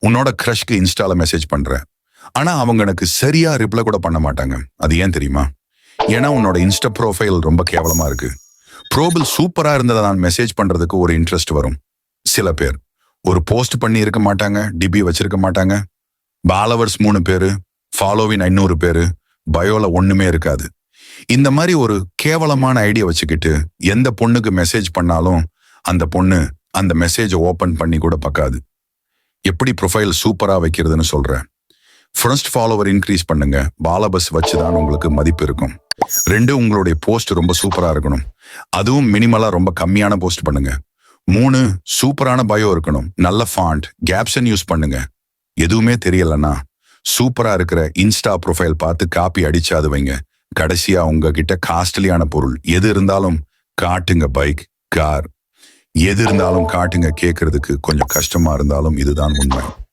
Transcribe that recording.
உன்னோட க்ரஷ்க்கு இன்ஸ்டால மெசேஜ் பண்ற. ஆனா அவங்க எனக்கு சரியா ரிப்ளை கூட பண்ண மாட்டாங்க. அது ஏன் தெரியுமா? ஏன்னா உன்னோட இன்ஸ்டா ப்ரோஃபைல் ரொம்ப கேவலமா இருக்கு. ப்ரோபில் சூப்பரா இருந்ததை நான் மெசேஜ் பண்றதுக்கு ஒரு இன்ட்ரெஸ்ட் வரும். சில பேர் ஒரு போஸ்ட் பண்ணி இருக்க மாட்டாங்க, டிபி வச்சிருக்க மாட்டாங்க, ஃபாலோவர்ஸ் 3 பேரு, ஃபாலோவின் 500 பேரு, பயோல ஒண்ணுமே இருக்காது. இந்த மாதிரி ஒரு கேவலமான ஐடியா வச்சுக்கிட்டு எந்த பொண்ணுக்கு மெசேஜ் பண்ணாலும் அந்த பொண்ணு அந்த மெசேஜை ஓபன் பண்ணி கூட பார்க்காது. எப்படி ப்ரொஃபைல் சூப்பரா வைக்கிறதுன்னு சொல்றேன். ஃபர்ஸ்ட் ஃபாலோவர் இன்க்ரீஸ் பண்ணுங்க. பாலபஸ் வச்சுதான் உங்களுக்கு மதிப்பு இருக்கும். 2, உங்களுடைய போஸ்ட் ரொம்ப சூப்பரா இருக்கணும். அதுவும் மினிமலா ரொம்ப கம்மியான போஸ்ட் பண்ணுங்க. 3, சூப்பரான பயோ இருக்கணும். நல்ல ஃபாண்ட், கேப்ஷன் யூஸ் பண்ணுங்க. எதுவுமே தெரியலன்னா சூப்பரா இருக்கிற இன்ஸ்டா ப்ரொஃபைல் பார்த்து காப்பி அடிச்சு அது வைங்க. கடைசியா உங்ககிட்ட காஸ்ட்லியான பொருள் எது இருந்தாலும் காட்டுங்க. பைக், கார், எது இருந்தாலும் காட்டுங்க. கேட்கறதுக்கு கொஞ்சம் கஷ்டமா இருந்தாலும் இதுதான் உண்மை.